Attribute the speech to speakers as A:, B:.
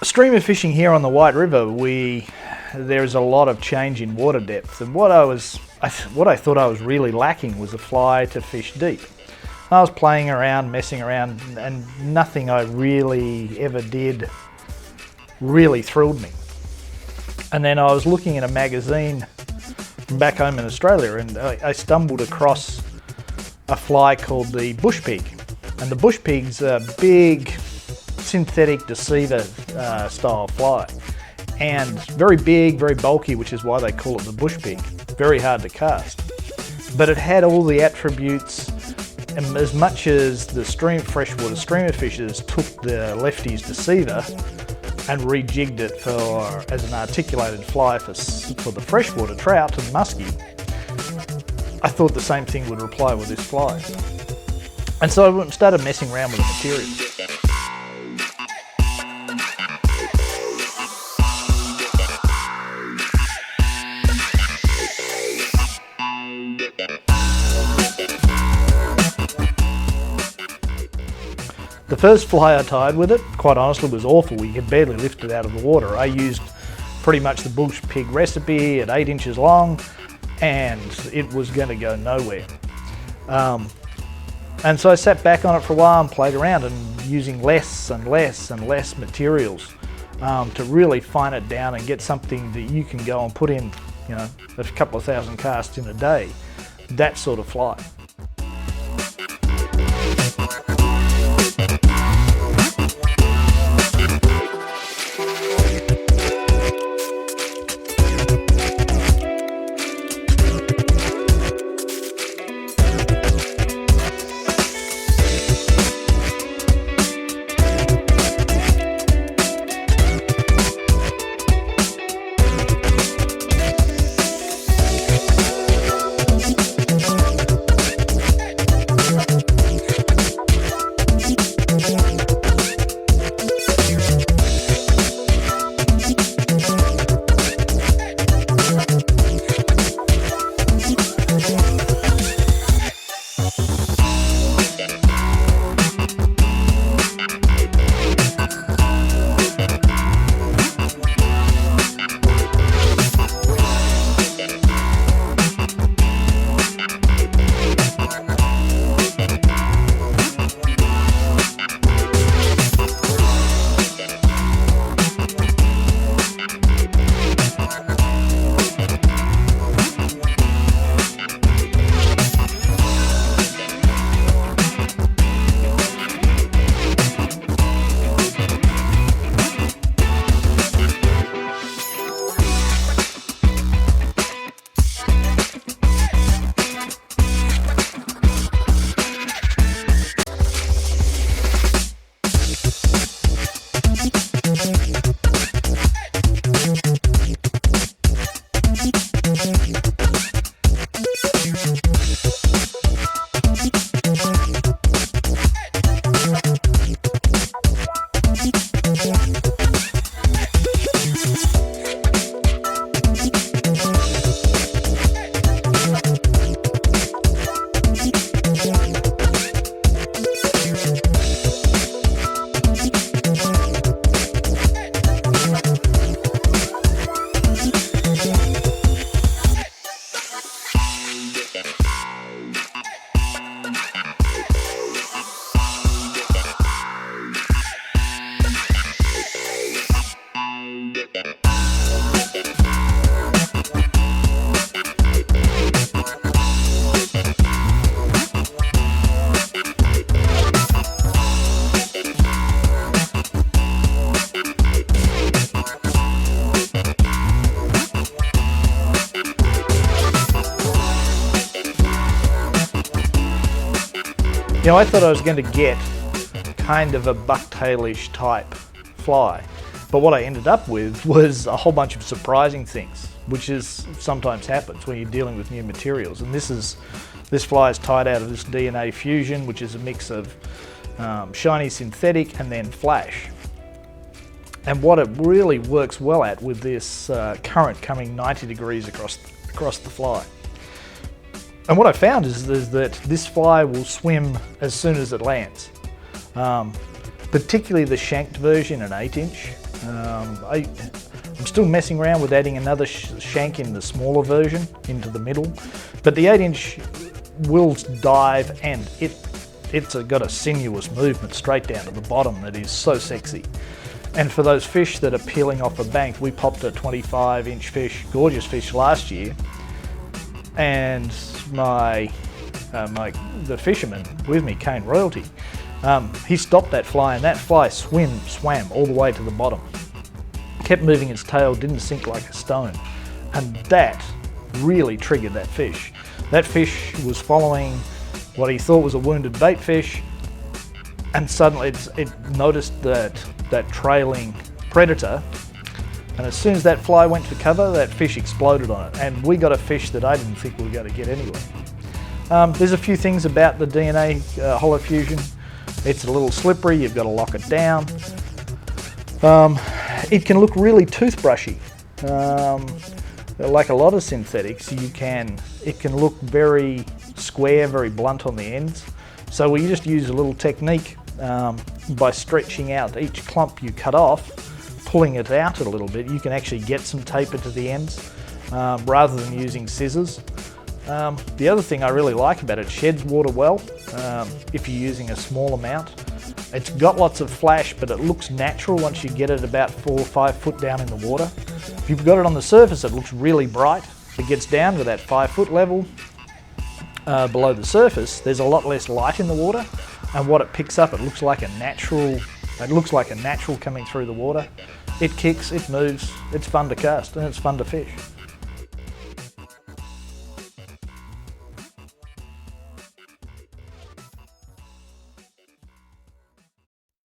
A: Streamer fishing here on the White River, there's a lot of change in water depth, and what I thought I was really lacking was a fly to fish deep. I was playing around, messing around, and nothing I really ever did really thrilled me. And then I was looking at a magazine from back home in Australia, and I stumbled across a fly called the bush pig. And the bush pig's a big synthetic deceiver style fly, and very big, very bulky, which is why they call it the bush pig. Very hard to cast, but it had all the attributes. And as much as the freshwater streamer fishers took the lefty's deceiver and rejigged it as an articulated fly for the freshwater trout and muskie, I thought the same thing would apply with this fly. And so I started messing around with the materials. The first fly I tied with it, quite honestly, was awful. We could barely lift it out of the water. I used pretty much the bush pig recipe at 8 inches long, and it was going to go nowhere. And so I sat back on it for a while and played around, and using less and less and less materials to really fine it down and get something that you can go and put in, a couple of thousand casts in a day. That sort of fly. I thought I was going to get kind of a bucktailish type fly, but what I ended up with was a whole bunch of surprising things, which is sometimes happens when you're dealing with new materials. And this fly is tied out of this DNA fusion, which is a mix of shiny synthetic and then flash. And what it really works well at with this current coming 90 degrees across the fly. And what I found is that this fly will swim as soon as it lands. Particularly the shanked version, an 8 inch, I'm still messing around with adding another shank in the smaller version into the middle, but the 8-inch will dive, and it's got a sinuous movement straight down to the bottom that is so sexy. And for those fish that are peeling off a bank, we popped a 25-inch fish, gorgeous fish last year, and the fisherman with me, Kane Royalty, he stopped that fly, and that fly swam all the way to the bottom. Kept moving its tail, didn't sink like a stone, and that really triggered that fish. That fish was following what he thought was a wounded baitfish, and suddenly it noticed that trailing predator, and as soon as that fly went for cover, that fish exploded on it, and we got a fish that I didn't think we were going to get anyway. There's a few things about the DNA Holofusion. It's a little slippery, you've got to lock it down. It can look really toothbrushy. Like a lot of synthetics, it can look very square, very blunt on the ends. So we just use a little technique by stretching out each clump you cut off, pulling it out a little bit. You can actually get some taper to the ends rather than using scissors. The other thing I really like about it sheds water well if you're using a small amount. It's got lots of flash, but it looks natural once you get it about 4 or 5 foot down in the water. If you've got it on the surface, it looks really bright. If it gets down to that 5 foot level below the surface, there's a lot less light in the water, and what it picks up, it looks like a natural coming through the water. It kicks, it moves, it's fun to cast, and it's fun to fish.